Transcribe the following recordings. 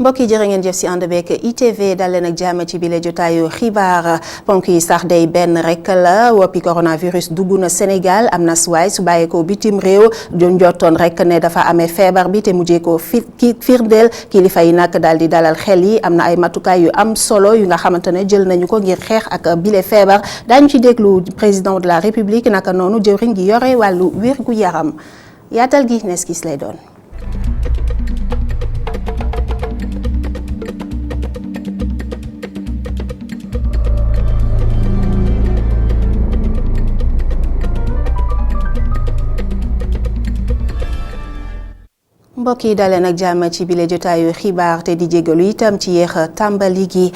mbokk yi jërë ngeen jëf si ànd beeg ITV dal leen ak jàmm ci bile jotaayu xibaar ponk yi sax day benn rek la woppi coronavirus dugg na Sénégal am na suwaay su bàyyeekoo bitim réew doon jottoon rek ne dafa amee feebar bi te mujjee ko firndeel kilifa yi nag daal di dalal xel yi am na ay matukaay yu am solo yu nga xamante ne jël nañu ko ngir xeex ak bile feebar daañu ci déglu président de la République naka noonu jëwriñ gi yore wàllu wér gu yaram yaatal gi nees gis lay doon. mbokk yi dalee nag jàmm ci bile jotaayu xibaar te di jégalu itam ci yéex tàmbali gi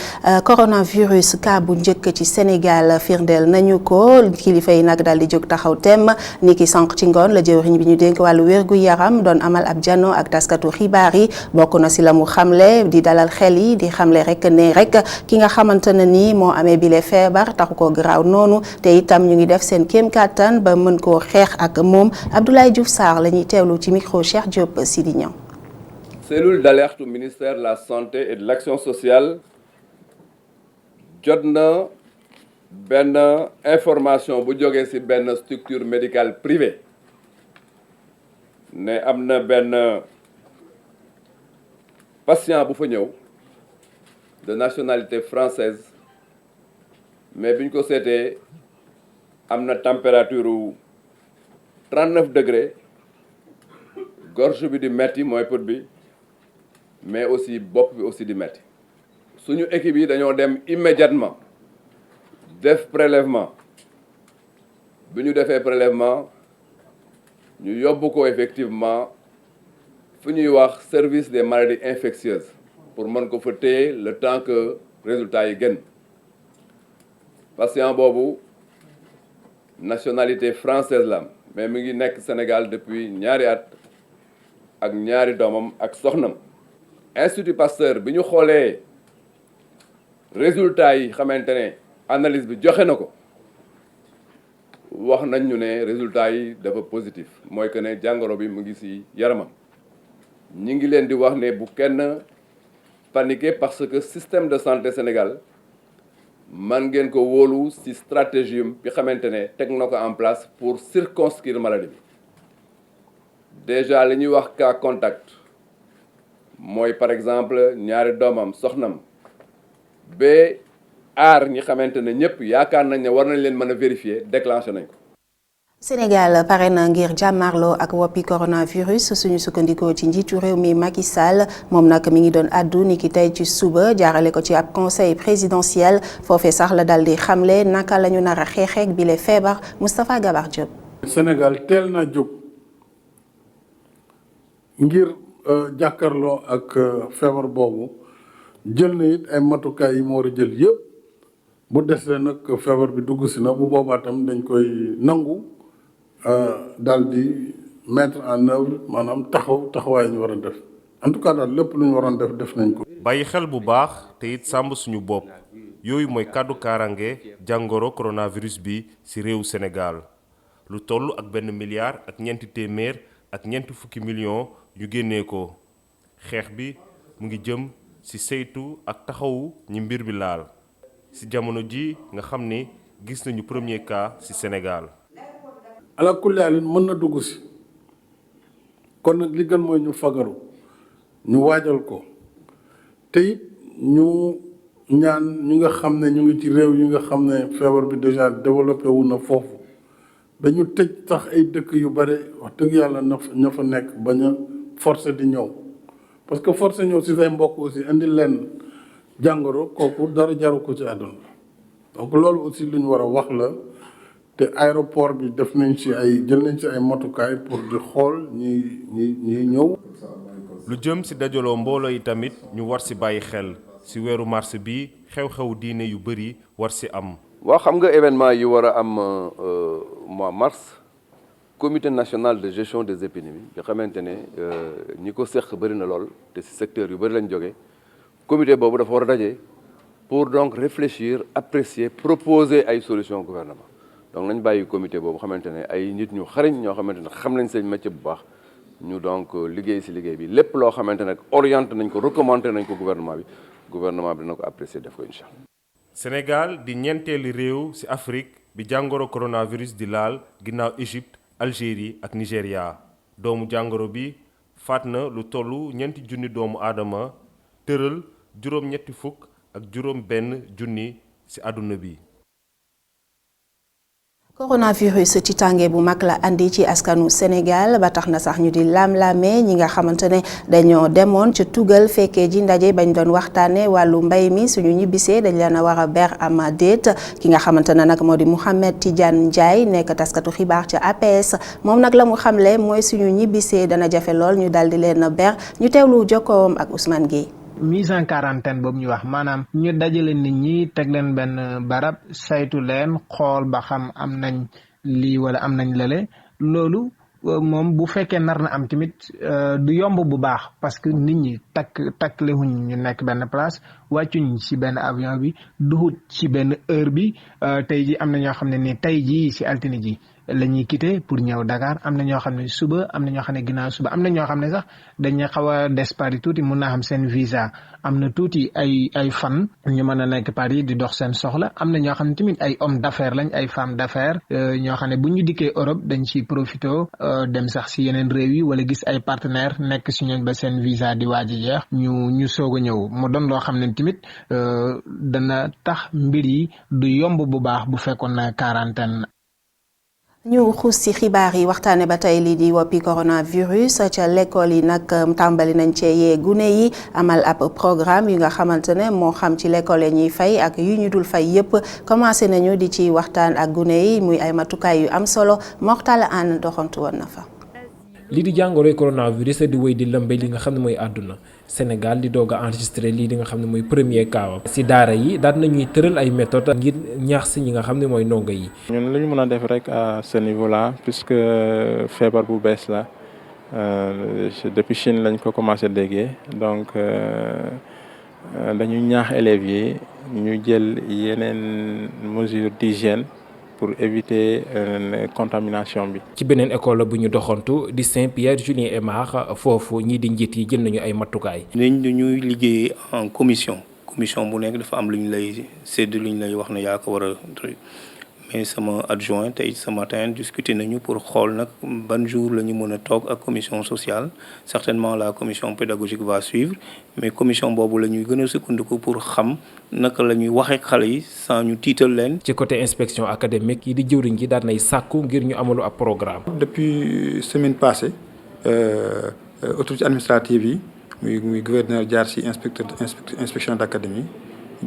coronavirus cas bu njëkk ci Sénégal firndeel nañu ko kilifa yi nag daal di jóg taxaw tem ni ki sànq ci ngoon la jëwriñ bi ñu dénk wàllu wérgu yaram doon amal ab jano ak taskatu xibaar yi bokk na si la mu xamle di dalal xel yi di xamle rek ne rek ki nga xamante ne ni moo amee bile feebar taxu ko garaaw noonu te itam ñu ngi def seen kéem kàttan ba mën koo xeex ak moom Abdoulaye Diouf Sarr la ñuy teewlu ci micro Cheikh Diop Sidi. Cellule d'alerte au ministère de la Santé et de l'Action sociale jot na benn information bu jógee ci benn structure médicale privée ne am na benn patient bu fa ñëw de nationalité française mais bi ñu ko seetee am na température 39 degrés gorge bi di metti mooy pët bi mais aussi bopp bi aussi di metti suñu équipe yi dañoo dem immédiatement def prélèvement bi ñu defee prélèvement ñu yóbbu ko effectivement fu ñuy wax service des maladies infectieuses pour mën ko fa téye le temps que résultat yi génn patient boobu nationalité française la mais mi ngi nekk Sénégal depuis ñaari at ak ñaari doomam ak soxnam Institut Pasteur bi ñu xoolee résultats yi xamante ne analyse bi joxe na ko wax nañ ñu ne résultats yi dafa positif mooy que ne jàngoro bi mu ngi ci yaramam ñi ngi leen di wax ne bu kenn paniquer parce que système de santé Sénégal man ngeen ko wóolu ci stratégie bi xamante ne teg na ko en place pour circonscrire maladie bi déjà li ñuy wax cas contact mooy par exemple ñaari doomam soxnam ba aar ñi xamante ne ñëpp yaakaar nañ ne war nañ leen mën a vérifier déclenché nañ ko. Sénégal pare na ngir jàmmarloo ak woppi coronavirus suñu sukkandikoo ci njiitu réew mi Macky Sall moom nag mi ngi doon addu ni ki tey ci suba jaarale ko ci ab conseil présidentiel foofee sax la dal di xamle naka la ñu nar a xeexeek bile feebar Moustapha Gabar Diop. Sénégal teel na jóg ngir jàkkaarloo ak feebar boobu jël na it ay matukaay yi mu war a jël yëpp bu desee nag feebar bi dugg si na bu boobaa tam dañ koy nangu daal di mettre en œuvre maanaam taxawaay ñu war a def en tout cas daal lépp lu ñu waroon def nañ ko. bàyyi xel bu baax te it sàmm suñu bopp yooyu mooy kàddu kaaraange jàngoro coronavirus bi ci réewu Sénégal lu toll ak $1 milliard ak ñeenti téeméer ak ñeenti fukki millions yu génnee ko xeex bi mu ngi jëm ci saytu ak taxawu ñi mbir bi laal ci jamono ji nga xam ni gis nañu premier cas ci Sénégal. ala kulli alin mën na dugg si kon nag li gën mooy ñu fagaru ñu waajal ko te it ñu ñaan ñi nga xam ne ñu ngi ci réew yi nga xam ne feebar bi déjà développé wu na foofu dañu tëj tax ay dëkk yu bare wax dëgg yàlla ña fa nekk bañ a forcé di ñëw parce que forcé ñëw si say mbokk aussi indi leen jàngoro kooku dara jaru ko ci àdduna donc loolu aussi lu ñu war a wax la te aéroport bi jël nañ ci ay matukaay pour di xool ñi ñëw. lu jëm ci dajaloo mbooloo yi tamit ñu war ci bàyyi xel ci weeru mars bi xew-xew diine yu bari war ci am. waaw xam nga événement yi war a am mois mars comité national de gestion des épidémies nga xamante ne ñi ko seq bëri na lool te ci secteur yu bëri lañ jógee comité boobu dafa war a daje pour donc réfléchir apprécier proposer ay solutions au gouvernement donc nañ bàyyi comité boobu xamante ne ay nit ñu xariñ ñoo xamante ne xam nañ seen métier bu baax ñu donc liggéey ci liggéey bi lépp loo xamante ne orienté nañ ko recommandé nañ ko gouvernement bi dina ko apprécier def ko incha allah. Sénégal di ñeenteeli réew ci Afrique bi jàngoro coronavirus di laal ginnaaw Égypte Algérie ak Nigéria doomu jàngoro bi faat na lu tollu 4 doomu aadama tëral juróom-ñetti fukk ak juróom-benn junni ci àdduna bi. coronavirus ci tànge bu mag la andi ci askanu Sénégal ba tax na sax ñu di lam-lamee ñi nga xamante ne dañoo demoon ca tugal fekkee ji ndaje bañ doon waxtaane wàllu mbay mi suñu ñibbisee dañ leen a war a ber am déet ki nga xamante ne nag moo di Mouhamed Tidiane Ndiaye nekk taskatu xibaar ca APS moom nag la mu xamle mooy suñu ñibbisee dana jafe lool ñu daal di leen ber ñu teewlu jokkoom ak Ousmane Gueye. mise en quarantaine boobu ñu wax maanaam ñu dajale nit ñi teg leen benn barab saytu leen xool ba xam am nañ lii wala am nañ lële loolu moom bu fekkee nar na am tamit du yomb bu baax parce que nit ñi takkliwuñ ñu nekk benn place wàccuñ ci benn avion bi duhut ci benn heure bi tey ji am na ñoo xam ne ni tey jii ci altine ji la ñuy quitté pour ñëw Dakar am na ñoo xam ne suba am na ñoo xam ne ginnaaw suba am na ñoo xam ne sax dañuy xaw a des Paris tuuti mun naa xam seen visa am na tuuti ay fan ñu mën a nekk Paris di dox seen soxla am na ñoo xam ne tamit ay hommes d'affaires lañ ay femmes d'affaires ñoo xam ne bu ñu dikkee Europe dañ ciy profité dem sax si yeneen réew yi wala gis ay partenaires nekk si ñooñ ba seen visa di waaj a jeex ñu soog a ñëw mu doon loo xam ne tamit dana tax mbir yi du yomb bu baax bu fekkoon na quarantaine. ñu xuus ci xibaar yi waxtaane ba tey lii di woppi coronavirus ca l'école yi nag tàmbali nañ cee yee gune yi amal ab programme yu nga xamante ne moo xam ci l'école yi ñuy fay ak yu ñu dul fay yépp commencé nañu di ci waxtaan ak gune yi muy ay matukaay yu am solo Mortala Anne doxantu woon na fa. lii di jàngoroy coronavirus di wéy di lëmbe li nga xam ne mooy àdduna Sénégal di doog a enregistré lii di nga xam ne mooy premier cas ci daara yi daal nañuy tëral ay méthode ngir ñaax si ñi nga xam ne mooy ndongo yi. ñun lu ñu mën a def rek à ce niveau là puisque feebar bu bees la depuis Chine lañ ko commencé déggee donc dañu ñaax élèves yi ñu jël yeneen mesures d'hygiène pour éviter contamination bi. ci beneen école bu ñu doxantu di Saint-Pierre Julien et Mar foofu ñii di njiit yi jël nañu ay matukaay. dañuy liggéey en commission bu nekk dafa am lu ñu lay sédd lu ñu lay wax ne yaa ko war a mais sama adjoint tey ce matin discuter nañu pour xool nag ban jour la ñu mën a toog ak commission sociale certainement la commission pédagogique va suivre mais commission boobu la ñuy gën a sukkandiku pour xam naka la ñuy waxee xale yi sans ñu tiital leen. ci côté inspection académique yi di jëwriñ gi daan nay sàkku ngir ñu amalu ab programme. depuis semaine passée autorité administrative yi muy gouverneur jaar ci inspection d'académie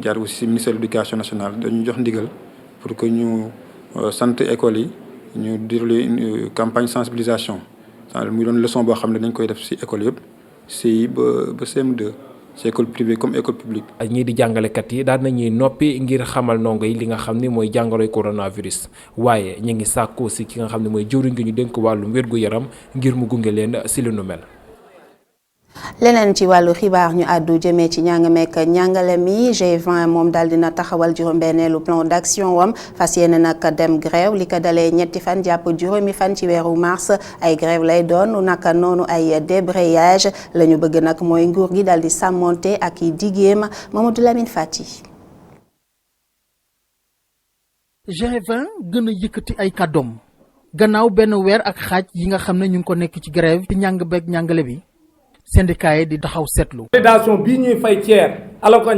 jaar aussi ci ministère de l'éducation nationale dañu jox ndigal pour que ñu sant école yi ñu dérouler une campagne sensibilisation muy doon leçon boo xam ne dañ koy def ci école yëpp CI ba CM2 ci école privée comme école publique. ñii di jàngalekat yi daan nañuy noppi ngir xamal ndongo yi li nga xam ne mooy jàngoroy coronavirus waaye ñu ngi sàkku ci ki nga xam ne mooy jëwriñ gi ñu dénk wàllum wér-gu-yaram ngir mu gunge leen ci li nu mel. leneen ci wàllu xibaar ñu àddu jëmee ci njàng mekk njàngale mi G20 moom daal dina taxawal juróom-benneelu plan d'action wam fas yéene nag dem grève li ko dalee 7 fan jàpp juróomi fan ci weeru mars ay grève lay doon naka noonu ay débrayage la ñu bëgg nag mooy nguur gi daal di sàmmonte ak i digéem Mamadou Lamine Fati. G20 gën a yëkkati ay kàddoom gannaaw benn weer ak xaaj yi nga xam ne ñu ngi ko nekk ci grève ci njàng beeg njàngale bi. syndicat yi di taxaw seetlu. validation bii ñuy fay ceer alors que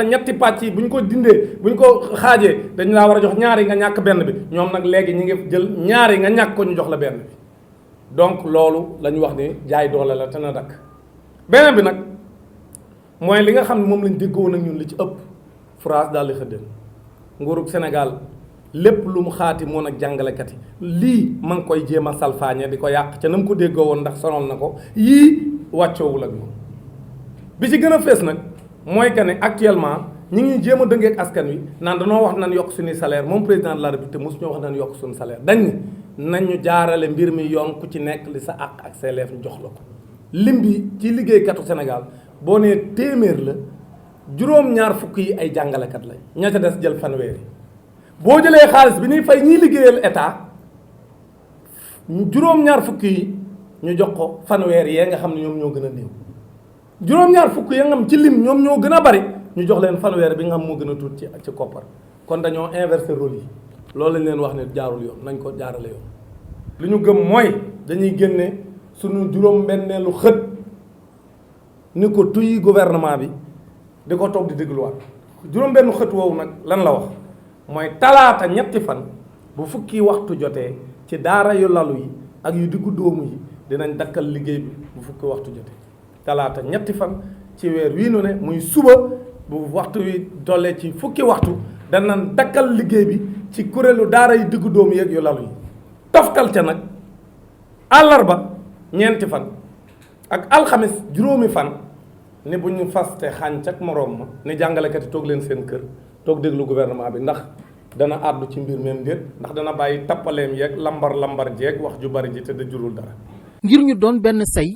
ñetti pàcc yi bu ñu ko dindee bu ñu ko xaajee dañu laa war a jox ñaari nga ñàkk benn bi ñoom nag léegi ñu ngi jël ñaari nga ñàkk ko ñu jox la benn bi donc loolu la ñu wax ni jaay doole la te na dakk beneen bi nag mooy li nga xam ne moom lañ déggoon ak ñun li ci ëpp France daal di xëddeen nguurug Sénégal lépp lu mu xaati moon ak jàngalekat yi lii ma ngi koy jéem a salfaañe di ko yàq ca na mu ko déggoo woon ndax sonal na ko yii wàccoowul ak moom bi ci gën a fees nag mooy que ne actuellement ñi ngi jéem a dëngee ak askan wi naan danoo wax nan yokk suñuy salaire moom président de la République te mosu ñoo wax nan yokk suñu salaire dañ ni nañ ñu jaarale mbir mi yoon ku ci nekk li sa àq ak sa yelleef ñu jox la ko lim bi ci liggéeykatu Sénégal boo nee téeméer la juróom-ñaar fukk yi ay jàngalekat lañ ña ca des jël fanweer yi boo jëlee xaalis bi ñuy fay ñiy liggéeyal état juróom-ñaar fukk yi ñu jox ko fanweer yee nga xam ne ñoom ñoo gën a néew juróom-ñaar fukk ya nga xam ci lim ñoom ñoo gën a bari ñu jox leen fanweer bi nga xam moo gën a tuut ci koppar kon dañoo inverser rôle yi loolu lañ leen wax ne jaarul yoon nañ ko jaarale yoon li ñu gëm mooy dañuy génne suñu juróom-benneelu xët ni ko tuy gouvernement bi di ko toog di dégluwaat juróom-benn xët woowu nag lan la wax mooy talaata ñetti fan bu fukki waxtu jotee ci daara yu lalu yi ak yu diggu dóomu yi dinañ dakkal liggéey bi bu fukki waxtu jotee talaata ñetti fan ci weer wii nu ne muy suba bu waxtu wi tollee ci fukki waxtu danañ dakkal liggéey bi ci kuréelu daara yu diggu dóomu yeeg yu lalu yi toftal ca nag àllarba ñeenti fan ak alxamis juróomi fan ni bu ñu faste xànc ak moroom ma ni jàngalekat yi toog leen seen kër toog déglu gouvernement bi ndax dana àddu ci mbir même déet ndax dana bàyyi tappaleem yeeg lambar jeeg wax ju bari ji te da jurul dara. ngir ñu doon benn say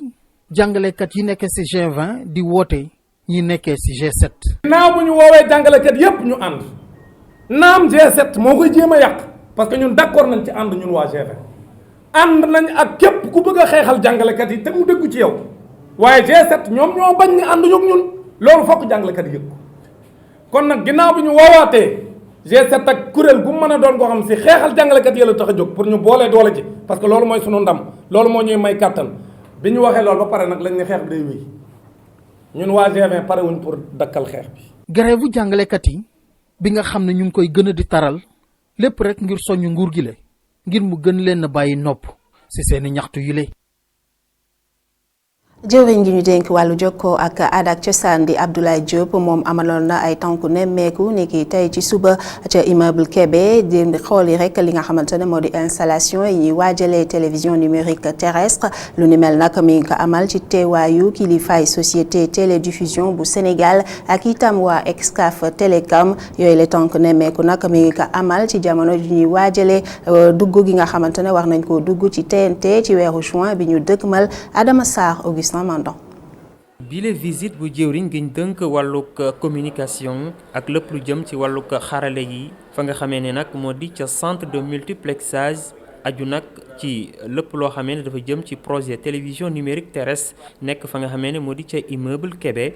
jàngalekat yi nekkee ci G20 di woote ñi nekkee ci G7. naaw bu ñu woowee jàngalekat yépp ñu ànd naam G7 moo koy jéem a yàq parce que ñun d'accord nañ ci ànd ñun waa G20 ànd nañ ak képp ku bëgg a xeexal jàngalekat yi te mu dëggu ci yow waaye G7 ñoom ñoo bañ ni ànduñu ak ñun loolu fokk jàngalekat yëg ko kon nag ginnaaw bi ñu woowaatee G7 ak kuréel gu mën a doon koo xam si xeexal jàngalekat yi la tax a jóg pour ñu boolee doole ci parce que loolu mooy sunu ndam loolu moo ñuy may kàttan bi ñu waxee loolu ba pare nag lañ ne xeex bi day wéy ñun waa G20 pare wuñ pour dakkal xeex bi. grève bu jàngalekat yi bi nga xam ne ñu ngi koy gën a di taral lépp rek ngir soññ nguur gi la ngir mu gën leen a bàyyi nopp ci seeni ñaxtu yi la. jëwriñ gi ñu dénk wàllu jokkoo ak aada ak cosaan di Abdoulaye Diop moom amaloon na ay tànku nemmeeku ni ki tey ci suba ca immeuble Kébé di xool yi rek li nga xamante ne moo di installation yi ñuy waajalee télévision numérique terrestre lu ni mel nag mi ngi ko amal ci teewaayu kilifaay société télédiffusion bu Sénégal ak itam waa Excaf Télécom yooyu la tànku nemmeeku nag mi ngi ko amal ci jamono ji ñuy waajalee dugg gi nga xamante ne war nañ koo dugg ci TNT ci weeru juin bi ñu dëgmal Adama Sarr bile visite bu jëwriñ giñ dënk wàllug communication ak lépp lu jëm ci wàllug xarale yi fa nga xamee ne nag moo di ca centre de multiplexage aju nag ci lépp loo xamee ne dafa jëm ci projet télévision numérique terrestre nekk fa nga xamee ne moo di ca immeuble Kébé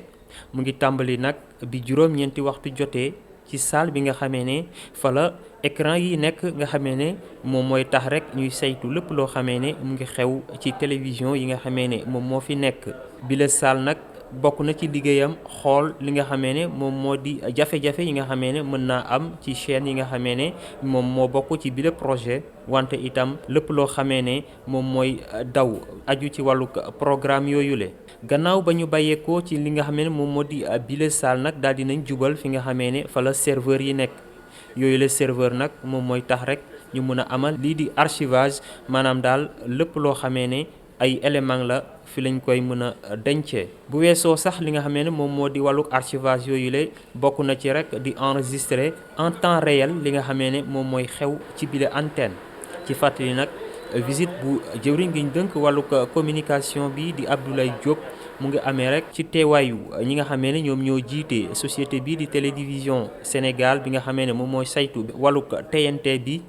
mu ngi tàmbali nag bi juróom-ñeenti waxtu jotee ci salle bi nga xamee ne fa la écran yi nekk nga xamee ne moom mooy tax rek ñuy saytu lépp loo xamee ne mu ngi xew ci télévision yi nga xamee ne moom moo fi nekk bi la salle nag bokk na ci liggéeyam xool li nga xamee ne moom moo di jafe-jafe yi nga xamee ne mën naa am ci chaîne yi nga xamee ne moom moo bokk ci bile projet wante itam lépp loo xamee ne moom mooy daw aju ci wàllu programme yooyu le gannaaw ba ñu bàyyeekoo ci li nga xamee ne moom moo di bile salle nag daal dinañ jubal fi nga xamee ne fa la serveur yi nekk yooyu le serveur nag moom mooy tax rek ñu mën a amal lii di archivage maanaam daal lépp loo xamee ne ay élément la fi lañ koy mën a dencee bu weesoo sax li nga xamee ne moom moo di wàllu archivage yooyu la bokk na ci rek di enregistrer en temps réel li nga xamee ne moom mooy xew ci bile antenne ci fàttali nag visite bu jëwriñ gi ñu dënk wàllu communication bi di Abdoulaye Diop mu ngi amee rek ci teewaayu ñi nga xamee ne ñoom ñoo jiite société bi di télédivision Sénégal bi nga xamee ne moom mooy saytu wàllu TNT bi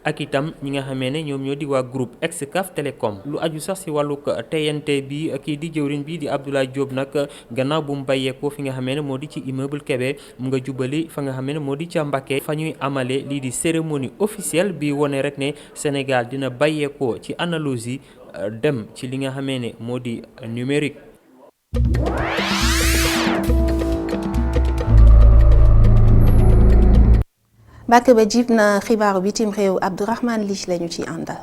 ak itam ñi nga xamee ne ñoom ñoo di waa groupe Excaf Télécom lu aju sax si wàllug TNT bi kii di jëwriñ bi di Abdoulaye Diop nag gannaaw bu mu bàyyeekoo fi nga xamee ne moo di ci immeuble Kébé mu nga jubali fa nga xamee ne moo di ca Mbacké fa ñuy amale lii di cérémonie officielle bi wone rek ne Sénégal dina bàyyeekoo ci analogie dem ci li nga xamee ne moo di numérique. bàkk ba jib na xibaaru bitim réew Abdourahmane Lich lañu ci àndal.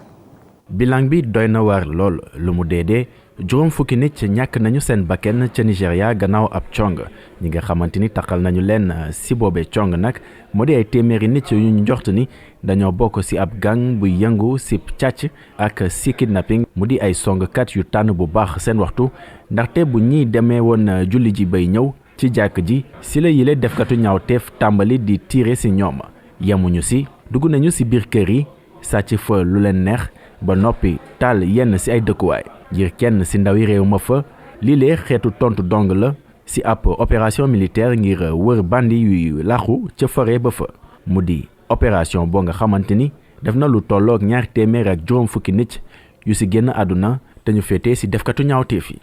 bilan bi doy na waar lool lu mu deedee juróom fukki nit ñàkk nañu seen bakken ca Nigéria gannaaw ab cong ñi nga xamante ni taxal nañu leen si boobee cong nag moo di ay téeméeri nit yu ñu njort ni dañoo bokk si ab gang buy yëngu si càcc ak si kidnapping mu di ay songkat yu tànn bu baax seen waxtu ndaxte bu ñiy demee woon julli ji bay ñëw ci jàkk ji si la yile defkatu ñaawteef tàmbali di tiire si ñoom yemuñu si dugg nañu si biir kër yi sàcc fa lu leen neex ba noppi taal yenn si ay dëkkuwaay ngir kenn si ndawi réew ma fa lii lee xeetu tontu dong la si ab opération militaire ngir wër bandi yuy laxu ca forêt ba fa mu di opération boo nga xamante ni def na lu tolloog 200 ak juróom fukki nit yu si génn àdduna te ñu féetee ci defkatu ñaawteef yi.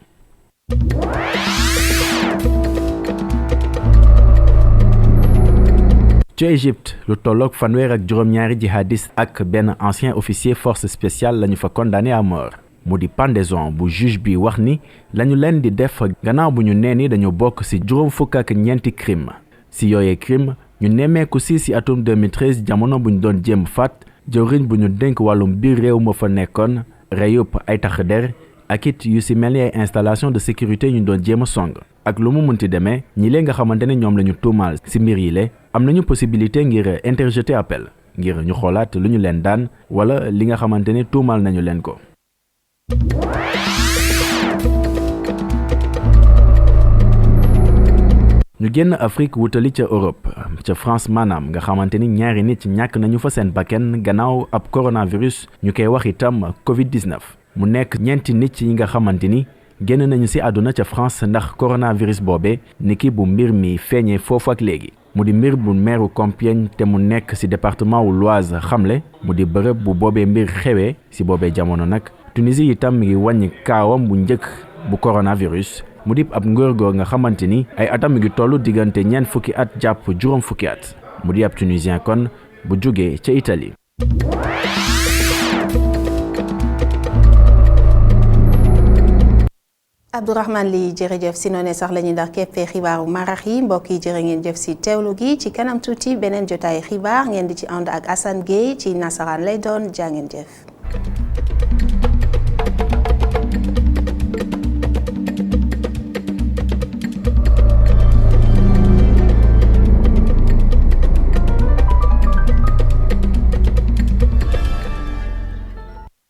ci Égypte lu tolloog fanweer ak juróom-ñaari jihadiste ak benn ancien officier force spéciale lañu fa condamné à mort mu di pendaison bu juge bi wax ni lañu leen di def gannaaw bu ñu nee ni dañu bokk ci juróom fukk ak ñeenti crime ci yooyee crime ñu nemmeeku ci atum 2013 jamono bu ñu doon jéem faat jëwriñ bu ñu dénk wàllum biir réew ma fa nekkoon reyub ay tax der ak it yu ci mel ni ay installation de sécurité ñu doon jéem a song ak lu mu munti demee ñi lee nga xamante ne ñoom la ñu tuumaal ci mbir yi le am nañu possibilité ngir interjeter appel ngir ñu xoolaat lu ñu leen daan wala li nga xamante ne tuumaal nañu leen ko. ñu génn Afrique wutali ca Europe ca France maanaam nga xamante ni ñaari nit ñàkk nañu fa seen bakken gannaaw ab coronavirus ñu koy wax itam Covid-19 mu nekk ñeenti nit yi nga xamante ni génn nañu ci àdduna ca France ndax coronavirus boobe niki bu mbir mi feeñee foofu ak léegi mu di mbir bu meeru Compiègne te mu nekk ci département wu l'Oise xamle mu di bërëb bu boobee mbir xewee ci boobee jamono nag Tunisie itam mi ngi wàññi kaawam bu njëkk bu coronavirus mu di ab ngóorgóor nga xamante ni ay atam mi ngi toll diggante ñeent fukki at jàpp juróom fukki at mu di ab tunisien kon bu jógee ca Italie. Abdourahmane Ly jërëjëf si noonu sax la ñuy ndax keppee xibaaru marax yi mbokk yi jërë ngeen jëf si teewlu gi ci kanam tuuti beneen jotaay xibaar ngeen di ci ànd ak Assane Gueye ci nasaraan lay doon jaa ngeen jëf.